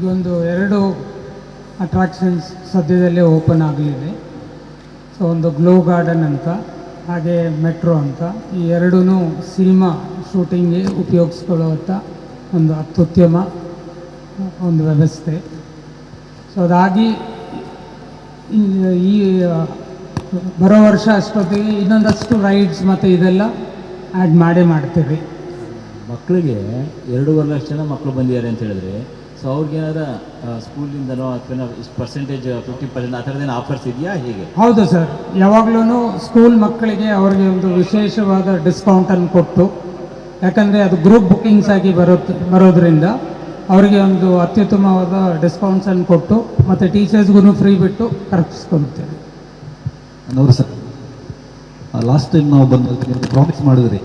ಈಗೊಂದು 2 ಅಟ್ರಾಕ್ಷನ್ಸ್ ಸದ್ಯದಲ್ಲೇ ಓಪನ್ ಆಗಲಿದೆ. ಸೊ ಒಂದು ಗ್ಲೋ ಗಾರ್ಡನ್ ಅಂತ, ಹಾಗೆ ಮೆಟ್ರೋ ಅಂತ, ಈ ಎರಡೂ ಸಿನಿಮಾ ಶೂಟಿಂಗ್ಗೆ ಉಪಯೋಗಿಸ್ಕೊಳ್ಳುವಂಥ ಒಂದು ಅತ್ಯುತ್ತಮ ಒಂದು ವ್ಯವಸ್ಥೆ. ಸೊ ಅದಾಗಿ ಈ ಬರೋ ವರ್ಷ ಅಷ್ಟೊತ್ತಿಗೆ ಇನ್ನೊಂದಷ್ಟು ರೈಡ್ಸ್ ಮತ್ತು ಇದೆಲ್ಲ ಆ್ಯಡ್ ಮಾಡ್ತೀವಿ. ಮಕ್ಕಳಿಗೆ 2.5 ಲಕ್ಷ ಜನ ಮಕ್ಕಳು ಬಂದಿದ್ದಾರೆ ಅಂತ ಹೇಳಿದ್ರೆ, ಸೊ ಅವ್ರಿಗೇನಾದ್ರು ಸ್ಕೂಲಿಂದನೋ ಅಥವಾ ಇಷ್ಟು ಪರ್ಸೆಂಟೇಜ್ 50% ಆ ಥರದ್ದೇನು ಆಫರ್ಸ್ ಇದೆಯಾ ಹೇಗೆ? ಹೌದು ಸರ್, ಯಾವಾಗಲೂ ಸ್ಕೂಲ್ ಮಕ್ಕಳಿಗೆ ಅವ್ರಿಗೆ ಒಂದು ವಿಶೇಷವಾದ ಡಿಸ್ಕೌಂಟನ್ನು ಕೊಟ್ಟು, ಯಾಕಂದರೆ ಅದು ಗ್ರೂಪ್ ಬುಕ್ಕಿಂಗ್ಸ್ ಆಗಿ ಬರೋದ್ರಿಂದ ಅವರಿಗೆ ಒಂದು ಅತ್ಯುತ್ತಮವಾದ ಡಿಸ್ಕೌಂಟ್ಸನ್ನು ಕೊಟ್ಟು ಮತ್ತು ಟೀಚರ್ಸ್ಗೂ ಫ್ರೀ ಬಿಟ್ಟು ಕರೆಸ್ಕೊಳ್ತೇವೆ. ನೋಡ್ರಿ ಸರ್, ಲಾಸ್ಟ್ ಟೈಮ್ ನಾವು ಬಂದು ಪ್ರಾಮಿಸ್ ಮಾಡಿದ್ರಿ,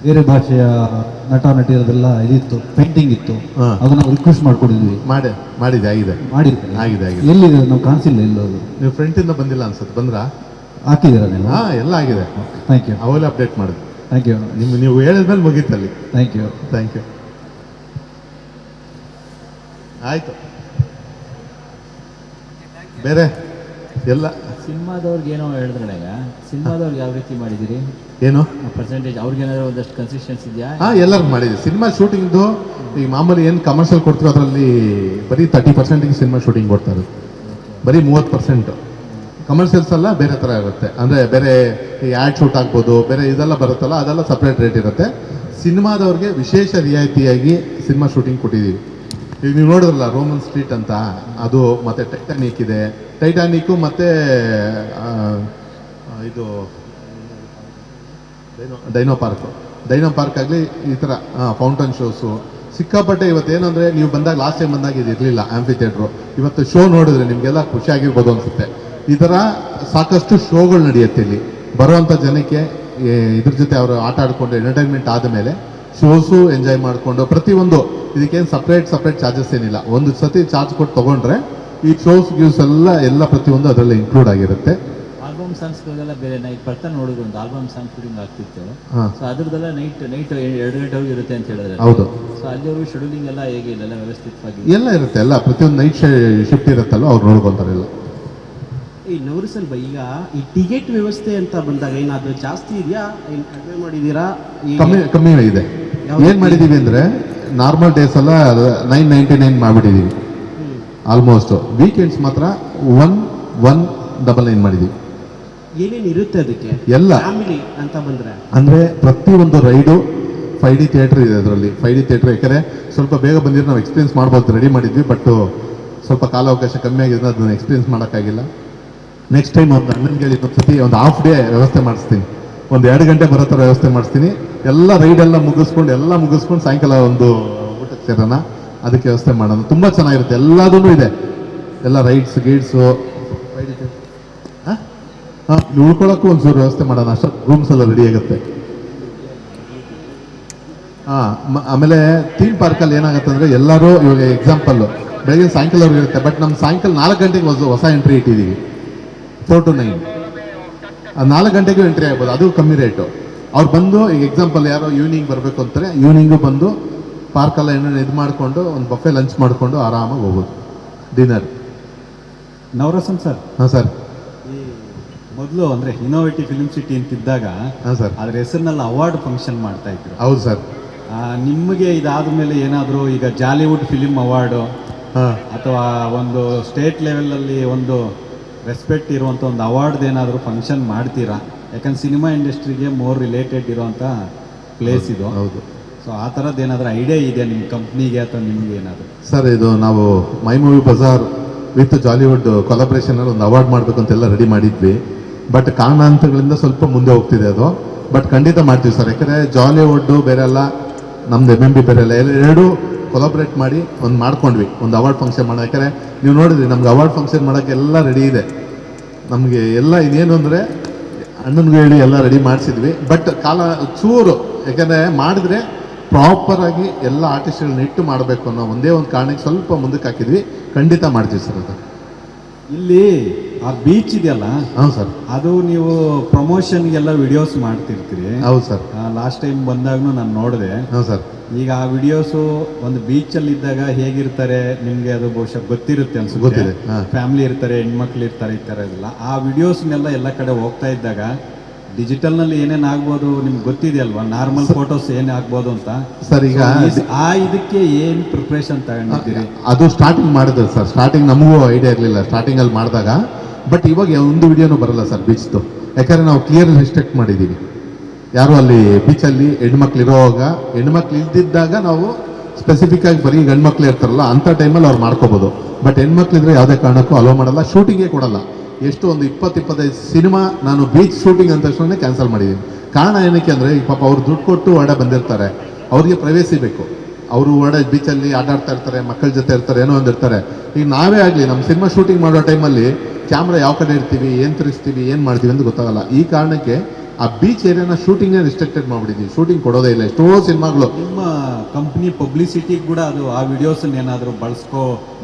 ಬೇರೆ ಭಾಷೆಯ ನಟ ನಟಿಯರದೆಲ್ಲ ಇದಿತ್ತು, ಪೇಂಟಿಂಗ್ ಇತ್ತು, ಅದು ನಾವು ರಿಕ್ವೆಸ್ಟ್ ಮಾಡ್ಕೊಂಡಿದ್ವಿ. ಮಾಡಿದೆ ಆಗಿದೆ. ಎಲ್ಲಿದೆ? ನಾವು ಕಾಣಿಸಿಲ್ಲ ಎಲ್ಲೋದು. ನೀವು ಫ್ರಂಟಿಂದ ಬಂದಿಲ್ಲ ಅನ್ಸುತ್ತೆ, ಬಂದ್ರಾ? ಹಾಕಿದ್ದೀರಾ ನೀವು? ಎಲ್ಲ ಆಗಿದೆ. Thank you. ಅವೆಲ್ಲ ಅಪ್ಡೇಟ್ ಮಾಡಿದ್ವಿ. Thank you. ನೀವು ಹೇಳಿದ್ಮೇಲೆ ಮುಗೀತಲ್ಲಿ. Thank you. ಆಯಿತು. ಬೇರೆ ಎಲ್ಲ ಸಿನಿಮಾದವ್ರಿಗೆ ಏನೋ ಹೇಳಿದ್ರಲ್ಲ, ಸಿನಿಮಾದವ್ರಿಗೆ ಯಾವ ರೀತಿ ಮಾಡಿದ್ದೀರಿ? ಏನು ಪರ್ಸೆಂಟೇಜ್ ಅವ್ರಿಗೇನಾದ್ರು ಒಂದಷ್ಟು ಕನ್ಸಿಸ್ಟೆನ್ಸಿ ಇದೆಯಾ? ಎಲ್ಲರಿಗೂ ಮಾಡಿದ್ವಿ. ಸಿನಿಮಾ ಶೂಟಿಂಗ್ದು ಈಗ ಮಾಮೂಲಿ ಏನು ಕಮರ್ಷಿಯಲ್ ಕೊಡ್ತೀವಿ ಅದರಲ್ಲಿ ಬರೀ 30% ಸಿನಿಮಾ ಶೂಟಿಂಗ್ ಕೊಡ್ತಾರೆ, ಬರೀ 30%. ಕಮರ್ಷಿಯಲ್ಸ್ ಎಲ್ಲ ಬೇರೆ ಥರ ಇರುತ್ತೆ, ಅಂದರೆ ಬೇರೆ ಈ ಆ್ಯಡ್ ಶೂಟ್ ಆಗ್ಬೋದು, ಬೇರೆ ಇದೆಲ್ಲ ಬರುತ್ತಲ್ಲ, ಅದೆಲ್ಲ ಸಪ್ರೇಟ್ ರೇಟ್ ಇರುತ್ತೆ. ಸಿನಿಮಾದವ್ರಿಗೆ ವಿಶೇಷ ರಿಯಾಯಿತಿಯಾಗಿ ಸಿನಿಮಾ ಶೂಟಿಂಗ್ ಕೊಟ್ಟಿದ್ದೀವಿ. ಈಗ ನೀವು ನೋಡಿದ್ರಲ್ಲ ರೋಮನ್ ಸ್ಟ್ರೀಟ್ ಅಂತ, ಅದು ಮತ್ತು ಟೈಟಾನಿಕ್ ಇದೆ. ಟೈಟಾನಿಕ್ಕು ಮತ್ತು ಇದು ಡೈನೋ ಪಾರ್ಕ್ ಆಗಲಿ, ಈ ಥರ ಫೌಂಟನ್ ಶೋಸು ಸಿಕ್ಕಾಪಟ್ಟೆ. ಇವತ್ತೇನಂದರೆ ನೀವು ಬಂದಾಗ ಲಾಸ್ಟ್ ಟೈಮ್ ಬಂದಾಗ ಇದು ಇರಲಿಲ್ಲ ಆಂಫಿ ಥಿಯೇಟ್ರು. ಇವತ್ತು ಶೋ ನೋಡಿದ್ರೆ ನಿಮಗೆಲ್ಲ ಖುಷಿಯಾಗಿರ್ಬೋದು ಅನಿಸುತ್ತೆ. ಈ ಥರ ಸಾಕಷ್ಟು ಶೋಗಳು ನಡೆಯುತ್ತೆ ಇಲ್ಲಿ. ಬರುವಂಥ ಜನಕ್ಕೆ ಇದ್ರ ಜೊತೆ ಅವರು ಆಟ ಆಡಿಕೊಂಡು ಎಂಟರ್ಟೈನ್ಮೆಂಟ್ ಆದಮೇಲೆ ಶೋಸು ಎಂಜಾಯ್ ಮಾಡಿಕೊಂಡು, ಪ್ರತಿಯೊಂದು ಇದಕ್ಕೇನು ಸಪ್ರೇಟ್ ಚಾರ್ಜಸ್ ಏನಿಲ್ಲ. ಒಂದು ಸತಿ ಚಾರ್ಜ್ ಕೊಟ್ಟು ತೊಗೊಂಡ್ರೆ ಈ ಶೋಸ್ ಗ್ಯೂಸ್ ಎಲ್ಲ ಪ್ರತಿಯೊಂದು ಅದರಲ್ಲಿ ಇನ್ಕ್ಲೂಡ್ ಆಗಿರುತ್ತೆ. ಆಲ್ಬಮ್ ಸಾಂಗ್ಸ್ಗಳಿಗೆಲ್ಲ ಬೇರೆ ನೈಟ್ ಬರ್ತಾ ನೋಡಿದ್ರು, ಒಂದು ಆಲ್ಬಮ್ ಸಾಂಗ್ ಶೂಟಿಂಗ್ ಆಗ್ತಿತ್ತು. ಸೊ ಅದ್ರದ್ದೆಲ್ಲ ನೈಟ್ 2 ಗಂಟೆವರೆಗೂ ಇರುತ್ತೆ ಅಂತ ಹೇಳಿದ್ರೆ. ಹೌದು. ಸೊ ಅಲ್ಲಿಯವರು ಶೆಡ್ಯೂಲಿಂಗ್ ಎಲ್ಲ ಹೇಗೆ ಇಲ್ಲ ವ್ಯವಸ್ಥಿತವಾಗಿ ಎಲ್ಲ ಇರುತ್ತೆ, ಎಲ್ಲ ಪ್ರತಿಯೊಂದು ನೈಟ್ ಶಿಫ್ಟ್ ಇರುತ್ತಲ್ಲ, ಅವ್ರು ನೋಡ್ಕೊತಾರೆ ಎಲ್ಲ. ಈ ನವರಸಲ್ ಈಗ ಈ ಟಿಕೆಟ್ ವ್ಯವಸ್ಥೆ ಅಂತ ಬಂದಾಗ ಏನಾದರೂ ಜಾಸ್ತಿ ಇದೆಯಾ, ಏನು ಕಡಿಮೆ ಮಾಡಿದ್ದೀರಾ? ಕಮ್ಮಿ ಇದೆ. ಏನು ಮಾಡಿದ್ದೀವಿ ಅಂದರೆ ನಾರ್ಮಲ್ ಡೇಸ್ ಎಲ್ಲ 999 ಮಾಡಿಬಿಟ್ಟಿದ್ದೀವಿ ಆಲ್ಮೋಸ್ಟ್. ವೀಕೆಂಡ್ಸ್ ಮಾತ್ರ 1199 ಮಾಡಿದ್ದೀವಿ. ಏನೇನು ಇರುತ್ತೆ ಅದಕ್ಕೆ ಎಲ್ಲ ಫ್ಯಾಮಿಲಿ ಅಂತ ಬಂದರೆ? ಅಂದರೆ ಪ್ರತಿಯೊಂದು ರೈಡು 5D ಥಿಯೇಟ್ರ್ ಇದೆ ಅದರಲ್ಲಿ. 5D ಥಿಯೇಟ್ರ್ ಯಾಕಂದರೆ ಸ್ವಲ್ಪ ಬೇಗ ಬಂದಿರೋ ನಾವು ಎಕ್ಸ್ಪೀರಿಯನ್ಸ್ ಮಾಡ್ಬೋದು, ರೆಡಿ ಮಾಡಿದ್ವಿ. ಬಟ್ ಸ್ವಲ್ಪ ಕಾಲಾವಕಾಶ ಕಮ್ಮಿ ಆಗಿದೆ, ಅದನ್ನು ಎಕ್ಸ್ಪೀರಿಯನ್ಸ್ ಮಾಡೋಕ್ಕಾಗಿಲ್ಲ. ನೆಕ್ಸ್ಟ್ ಟೈಮ್ ಒಂದು ಅಣ್ಣನಿಗೆ ಇನ್ನೊಂದ್ಸತಿ ಒಂದು ಹಾಫ್ ಡೇ ವ್ಯವಸ್ಥೆ ಮಾಡಿಸ್ತೀನಿ, ಒಂದು 2 ಗಂಟೆ ಬರೋ ಥರ ವ್ಯವಸ್ಥೆ ಮಾಡಿಸ್ತೀನಿ. ಎಲ್ಲ ರೈಡೆಲ್ಲ ಮುಗಿಸ್ಕೊಂಡು ಸಾಯಂಕಾಲ ಒಂದು ಊಟಕ್ಕೆ ಸೇರೋಣ, ಅದಕ್ಕೆ ವ್ಯವಸ್ಥೆ ಮಾಡೋಣ. ತುಂಬ ಚೆನ್ನಾಗಿರುತ್ತೆ, ಎಲ್ಲದೂ ಇದೆ. ಎಲ್ಲ ರೈಡ್ಸ್ ಗೈಡ್ಸು ಉಳ್ಕೊಳ್ಳೋಕ್ಕೂ ಒಂಚೂರು ವ್ಯವಸ್ಥೆ ಮಾಡೋಣ. ಅಷ್ಟು ರೂಮ್ಸ್ ಎಲ್ಲ ರೆಡಿ ಆಗುತ್ತೆ. ಆಮೇಲೆ ಥೀಮ್ ಪಾರ್ಕಲ್ಲಿ ಏನಾಗುತ್ತೆ ಅಂದರೆ ಎಲ್ಲರೂ ಇವಾಗ ಎಕ್ಸಾಂಪಲ್ಲು ಬೆಳಗ್ಗೆ ಸಾಯಂಕಾಲವರೆಗೂ ಇರುತ್ತೆ. ಬಟ್ ನಮ್ಮ ಸಾಯಂಕಾಲ 4 ಗಂಟೆಗೆ ಹೊಸ ಎಂಟ್ರಿ ಇಟ್ಟಿದ್ದೀವಿ, 4 to 9. 4 ಗಂಟೆಗೂ ಎಂಟ್ರಿ ಆಗ್ಬೋದು, ಅದು ಕಮ್ಮಿ ರೇಟು. ಅವ್ರು ಬಂದು ಈಗ ಎಕ್ಸಾಂಪಲ್ ಯಾರೋ ಈವ್ನಿಂಗ್ ಬರಬೇಕು ಅಂತಾರೆ, ಈವ್ನಿಂಗು ಬಂದು ಪಾರ್ಕೆಲ್ಲ ಏನೇನು ಇದು ಮಾಡಿಕೊಂಡು ಒಂದು ಬಫೆ ಲಂಚ್ ಮಾಡಿಕೊಂಡು ಆರಾಮಾಗಿ ಹೋಗ್ಬೋದು. ಡಿನ್ನರ್. ನವರಸಂ ಸರ್. ಹಾಂ ಸರ್. ಈ ಮೊದಲು ಅಂದರೆ ಇನೋವೇಟಿವ್ ಫಿಲ್ಮ್ ಸಿಟಿ ಅಂತಿದ್ದಾಗ ಹಾಂ ಸರ್, ಅದ್ರ ಹೆಸರಿನಲ್ಲಿ ಅವಾರ್ಡ್ ಫಂಕ್ಷನ್ ಮಾಡ್ತಾ ಇದ್ರು. ಹೌದು ಸರ್. ನಿಮಗೆ ಇದಾದ ಮೇಲೆ ಏನಾದರೂ ಈಗ ಜಾಲಿವುಡ್ ಫಿಲಿಮ್ ಅವಾರ್ಡು ಅಥವಾ ಒಂದು ಸ್ಟೇಟ್ ಲೆವೆಲಲ್ಲಿ ಒಂದು ರೆಸ್ಪೆಕ್ಟ್ ಇರುವಂಥ ಒಂದು ಅವಾರ್ಡ್ದು ಏನಾದರೂ ಫಂಕ್ಷನ್ ಮಾಡ್ತೀರಾ? ಯಾಕಂದ್ರೆ ಸಿನಿಮಾ ಇಂಡಸ್ಟ್ರಿಗೆ ಮೋರ್ ರಿಲೇಟೆಡ್ ಇರೋವಂಥ ಪ್ಲೇಸ್ ಇದು. ಹೌದು. ಸೊ ಆ ಥರದ್ದು ಏನಾದರೂ ಐಡಿಯಾ ಇದೆಯಾ ನಿಮ್ಮ ಕಂಪ್ನಿಗೆ ಅಥವಾ ನಿಮಗೆ ಏನಾದರೂ? ಸರ್, ಇದು ನಾವು ಮೈ ಮೂವಿ ಬಜಾರ್ ವಿತ್ ಜಾಲಿವುಡ್ ಕೊಲಾಬ್ರೇಷನಲ್ಲಿ ಒಂದು ಅವಾರ್ಡ್ ಮಾಡಬೇಕು ಅಂತೆಲ್ಲ ರೆಡಿ ಮಾಡಿದ್ವಿ. ಬಟ್ ಕಾರಣಾಂತರಗಳಿಂದ ಸ್ವಲ್ಪ ಮುಂದೆ ಹೋಗ್ತಿದೆ ಅದು. ಬಟ್ ಖಂಡಿತ ಮಾಡ್ತೀವಿ ಸರ್, ಯಾಕಂದರೆ ಜಾಲಿವುಡ್ಡು ಬೇರೆ ಅಲ್ಲ, ನಮ್ದು MMB ಬೇರೆ ಅಲ್ಲ, ಎರಡೂ ಕೊಲಾಬ್ರೇಟ್ ಮಾಡಿ ಒಂದು ಮಾಡ್ಕೊಂಡ್ವಿ, ಒಂದು ಅವಾರ್ಡ್ ಫಂಕ್ಷನ್ ಮಾಡೋ. ಯಾಕಂದರೆ ನೀವು ನೋಡಿದ್ರಿ ನಮ್ಗೆ ಅವಾರ್ಡ್ ಫಂಕ್ಷನ್ ಮಾಡೋಕ್ಕೆ ಎಲ್ಲ ರೆಡಿ ಇದೆ. ನಮಗೆ ಎಲ್ಲ ಇನ್ನೇನು ಅಂದರೆ ಅಣ್ಣನಿಗೆ ಹೇಳಿ ಎಲ್ಲ ರೆಡಿ ಮಾಡಿಸಿದ್ವಿ. ಬಟ್ ಕಾಲ ಚೂರು, ಯಾಕಂದರೆ ಮಾಡಿದ್ರೆ ಪ್ರಾಪರಾಗಿ ಎಲ್ಲ ಆರ್ಟಿಸ್ಟ್ಗಳನ್ನ ಇಟ್ಟು ಮಾಡಬೇಕು ಅನ್ನೋ ಒಂದೇ ಒಂದು ಕಾರಣಕ್ಕೆ ಸ್ವಲ್ಪ ಮುಂದಕ್ಕೆ ಹಾಕಿದ್ವಿ. ಖಂಡಿತ ಮಾಡ್ತೀವಿ ಸರ್ ಅದು. ಇಲ್ಲಿ ಆ ಬೀಚ್ ಇದೆಯಲ್ಲ, ಹೌದು ಸರ್, ಅದು ನೀವು ಪ್ರಮೋಷನ್ಗೆಲ್ಲ ವಿಡಿಯೋಸ್ ಮಾಡ್ತಿರ್ತೀರಿ. ಹೌದು ಸರ್. ಲಾಸ್ಟ್ ಟೈಮ್ ಬಂದಾಗೂ ನಾನು ನೋಡಿದೆ. ಹೌದು ಸರ್. ಈಗ ಆ ವಿಡಿಯೋಸು ಒಂದು ಬೀಚಲ್ಲಿ ಇದ್ದಾಗ ಹೇಗಿರ್ತಾರೆ ನಿಮಗೆ ಅದು ಬಹುಶಃ ಗೊತ್ತಿರುತ್ತೆ ಅನ್ಸುತ್ತೆ. ಗೊತ್ತಿದೆ, ಹಾ. ಫ್ಯಾಮಿಲಿ ಇರ್ತಾರೆ, ಹೆಣ್ಮಕ್ಳು ಇರ್ತಾರೆ, ಈ ಥರ ಎಲ್ಲ ಆ ವಿಡಿಯೋಸ್ನೆಲ್ಲ ಎಲ್ಲ ಕಡೆ ಹೋಗ್ತಾ ಇದ್ದಾಗ ಡಿಜಿಟಲ್ನಲ್ಲಿ ಏನೇನು ಆಗ್ಬೋದು ನಿಮ್ಗೆ ಗೊತ್ತಿದೆಯಲ್ವಾ, ನಾರ್ಮಲ್ ಫೋಟೋಸ್ ಏನು ಆಗ್ಬೋದು ಅಂತ. ಸರ್, ಈಗ ಆ ಇದಕ್ಕೆ ಏನು ಪ್ರಿಪ್ರೇಷನ್ ತಗೊಂಡಿದ್ದೀರಿ? ಅದು ಸ್ಟಾರ್ಟಿಂಗ್ ಮಾಡಿದ್ರು ಸರ್. ಸ್ಟಾರ್ಟಿಂಗ್ ನಮಗೂ ಐಡಿಯಾ ಇರಲಿಲ್ಲ ಸ್ಟಾರ್ಟಿಂಗಲ್ಲಿ ಮಾಡಿದಾಗ. ಬಟ್ ಇವಾಗ ಒಂದು ವಿಡಿಯೋನು ಬರಲ್ಲ ಸರ್ ಬೀಚ್ದು, ಯಾಕಂದರೆ ನಾವು ಕ್ಲಿಯರ್ ರಿಸ್ಟ್ರಿಕ್ಟ್ ಮಾಡಿದ್ದೀವಿ. ಯಾರು ಅಲ್ಲಿ ಬೀಚಲ್ಲಿ ಹೆಣ್ಮಕ್ಳು ಇರೋವಾಗ, ಹೆಣ್ಮಕ್ಳು ಇಲ್ದಿದ್ದಾಗ ನಾವು ಸ್ಪೆಸಿಫಿಕ್ ಆಗಿ ಬರೀ ಗಂಡ್ಮಕ್ಳು ಇರ್ತಾರಲ್ಲ ಅಂಥ ಟೈಮಲ್ಲಿ ಅವ್ರು ಮಾಡ್ಕೋಬೋದು. ಬಟ್ ಹೆಣ್ಮಕ್ಳಿದ್ರೆ ಯಾವುದೇ ಕಾರಣಕ್ಕೂ ಅಲೋ ಮಾಡಲ್ಲ, ಶೂಟಿಂಗೇ ಕೊಡಲ್ಲ. ಎಷ್ಟು ಒಂದು 20-25 ಸಿನಿಮಾ ನಾನು ಬೀಚ್ ಶೂಟಿಂಗ್ ಅಂದ ತಕ್ಷಣ ಕ್ಯಾನ್ಸಲ್ ಮಾಡಿದ್ದೀನಿ. ಕಾರಣ ಏನಕ್ಕೆ ಅಂದರೆ, ಈಗ ಪಾಪ ಅವ್ರು ದುಡ್ಡು ಕೊಟ್ಟು ಹೊರಡೆ ಬಂದಿರ್ತಾರೆ, ಅವ್ರಿಗೆ ಪ್ರೈವೇಸಿ ಬೇಕು. ಅವರು ಹೊರಡೆ ಬೀಚಲ್ಲಿ ಆಟ ಆಡ್ತಾ ಇರ್ತಾರೆ, ಮಕ್ಕಳ ಜೊತೆ ಇರ್ತಾರೆ, ಏನೋ ಒಂದಿರ್ತಾರೆ. ಈಗ ನಾವೇ ಆಗಲಿ ನಮ್ಮ ಸಿನಿಮಾ ಶೂಟಿಂಗ್ ಮಾಡೋ ಟೈಮಲ್ಲಿ ಕ್ಯಾಮ್ರಾ ಯಾವ ಕಡೆ ಇರ್ತೀವಿ, ಏನು ತಿರುಗಿಸ್ತೀವಿ, ಏನು ಮಾಡ್ತೀವಿ ಅಂತ ಗೊತ್ತಾಗಲ್ಲ. ಈ ಕಾರಣಕ್ಕೆ ಆ ಬೀಚ್ ಏರಿಯಾನ ಶೂಟಿಂಗೇ ರಿಸ್ಟ್ರಿಕ್ಟೆಡ್ ಮಾಡಿಬಿಟ್ಟಿದ್ದೀವಿ. ಶೂಟಿಂಗ್ ಕೊಡೋದೇ ಇಲ್ಲ. ಎಷ್ಟೋ ಸಿನಿಮಾಗಳು ನಿಮ್ಮ ಕಂಪ್ನಿ ಪಬ್ಲಿಸಿಟಿಗೆ ಕೂಡ ಅದು ಆ ವಿಡಿಯೋಸನ್ನ ಏನಾದರೂ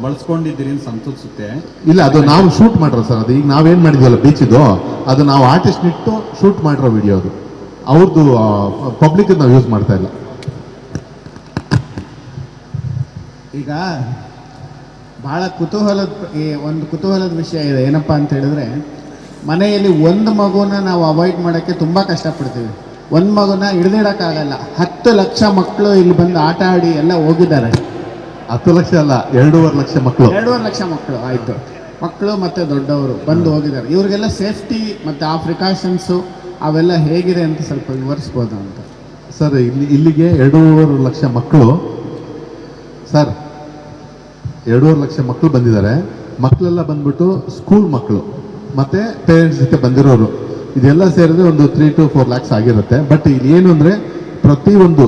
ಬಳಸ್ಕೊಂಡಿದ್ದೀರಿ ಅಂತ ಸಂತೋಷಿಸುತ್ತೆ. ಇಲ್ಲ, ಅದು ನಾವು ಶೂಟ್ ಮಾಡಿರೋ ಸರ್. ಅದು ಈಗ ನಾವೇನು ಮಾಡಿದ್ವಲ್ಲ ಬೀಚಿದು, ಅದು ನಾವು ಆರ್ಟಿಸ್ಟ್ ಇಟ್ಟು ಶೂಟ್ ಮಾಡಿರೋ ವಿಡಿಯೋ. ಅದು ಅವ್ರದ್ದು ಪಬ್ಲಿಕ್ ನಾವು ಯೂಸ್ ಮಾಡ್ತಾ ಇಲ್ಲ. ಈಗ ಭಾಳ ಕುತೂಹಲದ ವಿಷಯ ಇದೆ. ಏನಪ್ಪ ಅಂತ ಹೇಳಿದ್ರೆ, ಮನೆಯಲ್ಲಿ ಒಂದು ಮಗುನ ನಾವು ಅವಾಯ್ಡ್ ಮಾಡೋಕ್ಕೆ ತುಂಬ ಕಷ್ಟಪಡ್ತೀವಿ. ಒಂದು ಮಗುನ ಹಿಡಿದಿಡೋಕ್ಕಾಗಲ್ಲ. 10 ಲಕ್ಷ ಮಕ್ಕಳು ಇಲ್ಲಿ ಬಂದು ಆಟ ಆಡಿ ಎಲ್ಲ ಹೋಗಿದ್ದಾರೆ. 10 ಲಕ್ಷ ಅಲ್ಲ, 2.5 ಲಕ್ಷ ಮಕ್ಕಳು. 2.5 ಲಕ್ಷ ಮಕ್ಕಳು, ಆಯಿತು, ಮಕ್ಕಳು ಮತ್ತು ದೊಡ್ಡವರು ಬಂದು ಹೋಗಿದ್ದಾರೆ. ಇವ್ರಿಗೆಲ್ಲ ಸೇಫ್ಟಿ ಮತ್ತು ಆ ಪ್ರಿಕಾಷನ್ಸು ಅವೆಲ್ಲ ಹೇಗಿದೆ ಅಂತ ಸ್ವಲ್ಪ ವಿವರಿಸ್ಬೋದು ಅಂತ. ಸರ್, ಇಲ್ಲಿಗೆ 2.5 ಲಕ್ಷ ಮಕ್ಕಳು ಸರ್, 2.5 ಲಕ್ಷ ಮಕ್ಕಳು ಬಂದಿದ್ದಾರೆ. ಮಕ್ಕಳೆಲ್ಲ ಬಂದ್ಬಿಟ್ಟು ಸ್ಕೂಲ್ ಮಕ್ಕಳು ಮತ್ತು ಪೇರೆಂಟ್ಸ್ ಜೊತೆ ಬಂದಿರೋರು. ಇದೆಲ್ಲ ಸೇರಿದ್ರೆ ಒಂದು 3 to 4 lakhs ಆಗಿರುತ್ತೆ. ಬಟ್ ಇಲ್ಲಿ ಏನು ಅಂದರೆ, ಪ್ರತಿಯೊಂದು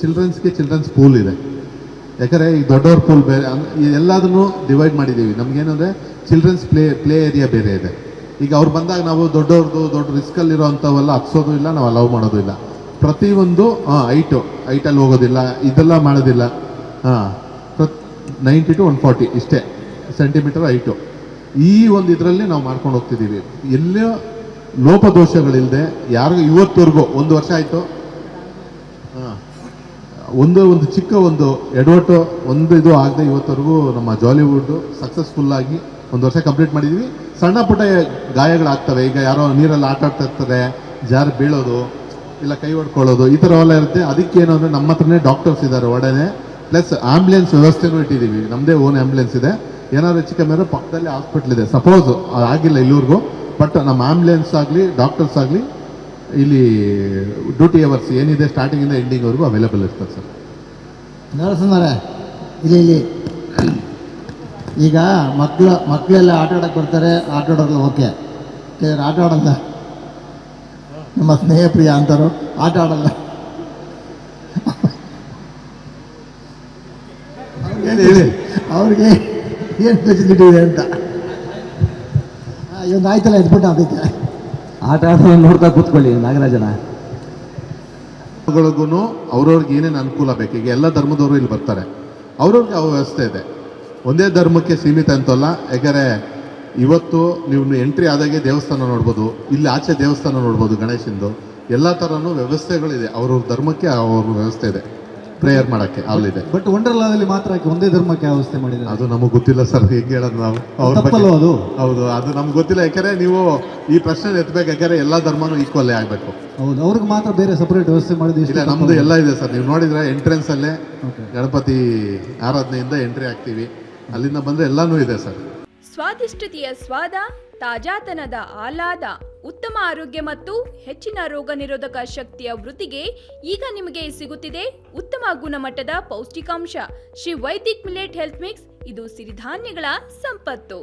ಚಿಲ್ಡ್ರನ್ಸ್ ಪೂಲ್ ಇದೆ. ಯಾಕಂದರೆ ಈ ದೊಡ್ಡವ್ರ ಪೂಲ್ ಬೇರೆ, ಎಲ್ಲದನ್ನು ಡಿವೈಡ್ ಮಾಡಿದ್ದೀವಿ. ನಮಗೇನಂದರೆ ಚಿಲ್ಡ್ರನ್ಸ್ ಪ್ಲೇ ಏರಿಯಾ ಬೇರೆ ಇದೆ. ಈಗ ಅವ್ರು ಬಂದಾಗ ನಾವು ದೊಡ್ಡ ರಿಸ್ಕಲ್ಲಿರೋ ಅಂಥವೆಲ್ಲ ಹತ್ಸೋದು ಇಲ್ಲ, ನಾವು ಅಲೌ ಮಾಡೋದು ಇಲ್ಲ. ಪ್ರತಿಯೊಂದು ಹೈಟಲ್ಲಿ ಹೋಗೋದಿಲ್ಲ, ಇದೆಲ್ಲ ಮಾಡೋದಿಲ್ಲ. 90 to 140 ಇಷ್ಟೇ ಸೆಂಟಿಮೀಟರ್ ಹೈಟು. ಈ ಒಂದು ಇದರಲ್ಲಿ ನಾವು ಮಾಡ್ಕೊಂಡು ಹೋಗ್ತಿದ್ದೀವಿ. ಎಲ್ಲೋ ಲೋಪದೋಷಗಳಿಲ್ಲದೆ ಯಾರಿಗೂ ಇವತ್ತವರೆಗೂ 1 ವರ್ಷ ಆಯಿತು, ಒಂದು ಚಿಕ್ಕ ಒಂದು ಎಡವಟ್ಟು ಇದು ಆಗದೆ ಇವತ್ತವರೆಗೂ ನಮ್ಮ ಜಾಲಿವುಡ್ಡು ಸಕ್ಸಸ್ಫುಲ್ಲಾಗಿ 1 ವರ್ಷ ಕಂಪ್ಲೀಟ್ ಮಾಡಿದ್ದೀವಿ. ಸಣ್ಣ ಪುಟ್ಟ ಗಾಯಗಳಾಗ್ತವೆ. ಈಗ ಯಾರೋ ನೀರಲ್ಲಿ ಆಟ ಆಡ್ತಾ ಇರ್ತಾರೆ, ಜಾರಿ ಬೀಳೋದು, ಇಲ್ಲ ಕೈ ಹೊಡ್ಕೊಳ್ಳೋದು, ಈ ಥರವೆಲ್ಲ ಇರುತ್ತೆ. ಅದಕ್ಕೇನು ಅಂದರೆ ನಮ್ಮ ಹತ್ರನೇ ಡಾಕ್ಟರ್ಸ್ ಇದ್ದಾರೆ ಒಡನೆ, ಪ್ಲಸ್ ಆಂಬ್ಯುಲೆನ್ಸ್ ವ್ಯವಸ್ಥೆನೂ ಇಟ್ಟಿದ್ದೀವಿ. ನಮ್ಮದೇ ಓನ್ ಆಂಬ್ಯುಲೆನ್ಸ್ ಇದೆ. ಏನಾದ್ರು ಹೆಚ್ಚು ಕಮ್ಮಿ ಅಂದರೆ ಪಕ್ಕದಲ್ಲಿ ಹಾಸ್ಪಿಟ್ಲ್ ಇದೆ. ಸಪೋಸ್ ಆಗಿಲ್ಲ ಇಲ್ಲಿವರೆಗೂ, ಬಟ್ ನಮ್ಮ ಆಂಬ್ಯುಲೆನ್ಸ್ ಆಗಲಿ ಡಾಕ್ಟರ್ಸ್ ಆಗಲಿ ಇಲ್ಲಿ ಡ್ಯೂಟಿ ಅವರ್ಸ್ ಏನಿದೆ ಸ್ಟಾರ್ಟಿಂಗಿಂದ ಎಂಡಿಂಗ್ವರೆಗೂ ಅವೈಲೇಬಲ್ ಇರ್ತದೆ ಸರ್. ನರಸಿಂಹರೇ, ಇಲ್ಲಿ ಈಗ ಮಕ್ಕಳೆಲ್ಲ ಆಟ ಆಡೋಕ್ಕೆ ಬರ್ತಾರೆ, ಆಟ ಆಡೋದು ಓಕೆ, ಕೆಲವರು ಆಟ ಆಡಲ್ಲ. ನಮ್ಮ ಸ್ನೇಹಪ್ರಿಯ ಅಂತಾರೋ ಆಟ ಆಡಲ್ಲ. ಅವ್ರಿಗೆ ಏನು ಫೆಸಿಲಿಟಿ ಇದೆ ಅಂತ ಇವತ್ತು ಆಯ್ತಲ್ಲ ಎದ್ಬಿಟ್ಟು ಅದಕ್ಕೆ ಆಟ ಆಡೋ ನೋಡ್ತಾ ಕೂತ್ಕೊಳ್ಳಿ ನಾಗರಾಜನ. ಗಳಿಗೂ ಅವ್ರವ್ರಿಗೆ ಏನೇನು ಅನುಕೂಲ ಬೇಕು. ಈಗ ಎಲ್ಲ ಧರ್ಮದವರು ಇಲ್ಲಿ ಬರ್ತಾರೆ, ಅವ್ರವ್ರಿಗೆ ಅವ ವ್ಯವಸ್ಥೆ ಇದೆ. ಒಂದೇ ಧರ್ಮಕ್ಕೆ ಸೀಮಿತ ಅಂತಲ್ಲ. ಯಾಕಂದರೆ ಇವತ್ತು ನೀವು ಎಂಟ್ರಿ ಆದಾಗೆ ದೇವಸ್ಥಾನ ನೋಡ್ಬೋದು, ಇಲ್ಲಿ ಆಚೆ ದೇವಸ್ಥಾನ ನೋಡ್ಬೋದು, ಗಣೇಶಂದು ಎಲ್ಲ ಥರನೂ ವ್ಯವಸ್ಥೆಗಳಿದೆ. ಅವ್ರವ್ರ ಧರ್ಮಕ್ಕೆ ಅವ್ರ ವ್ಯವಸ್ಥೆ ಇದೆ, ಪ್ರೇಯರ್ ಮಾಡೋಕ್ಕೆ ಅಲ್ಲಿದೆ. ಬಟ್ ವಂಡರ್ಲಾದಲ್ಲಿ ಮಾತ್ರ ಒಂದೇ ಧರ್ಮಕ್ಕೆ ವ್ಯವಸ್ಥೆ ಮಾಡಿದ್ದಾರೆ. ಅದು ನಮಗೆ ಗೊತ್ತಿಲ್ಲ ಸರ್, ಹೇಗೆ ಹೇಳೋದು ನಾವು ಅವ್ರ ತಪ್ಪಲ್ವ ಅದು? ಹೌದು, ಅದು ನಮ್ಗೆ ಗೊತ್ತಿಲ್ಲ. ಯಾಕಂದರೆ ನೀವು ಈ ಪ್ರಶ್ನೆ ಎತ್ತಬೇಕು. ಯಾಕಂದರೆ ಎಲ್ಲ ಧರ್ಮನೂ ಈಕ್ವಲ್ಲೇ ಆಗಬೇಕು. ಹೌದು, ಅವ್ರಿಗೆ ಮಾತ್ರ ಬೇರೆ ಸಪರೇಟ್ ವ್ಯವಸ್ಥೆ ಮಾಡಿದ್ದು ಇಲ್ಲ, ನಮ್ದು ಎಲ್ಲ ಇದೆ ಸರ್. ನೀವು ನೋಡಿದ್ರೆ ಎಂಟ್ರೆನ್ಸ್ ಅಲ್ಲೇ ಗಣಪತಿ ಆರಾಧನೆಯಿಂದ ಎಂಟ್ರಿ ಆಗ್ತೀವಿ. ಅಲ್ಲಿಂದ ಬಂದ್ರೆ ಎಲ್ಲಾನು ಇದೆ ಸರ್. ಸ್ವಾದಿಷ್ಟತೆಯ ಸ್ವಾದ, ತಾಜಾತನದ ಆಹ್ಲಾದ, ಉತ್ತಮ ಆರೋಗ್ಯ ಮತ್ತು ಹೆಚ್ಚಿನ ರೋಗ ನಿರೋಧಕ ಶಕ್ತಿಯ ವೃದ್ಧಿಗೆ ಈಗ ನಿಮಗೆ ಸಿಗುತ್ತಿದೆ ಉತ್ತಮ ಗುಣಮಟ್ಟದ ಪೌಷ್ಟಿಕಾಂಶ Shri Vaidik millet health mix. ಇದು ಸಿರಿಧಾನ್ಯಗಳ ಸಂಪತ್ತು.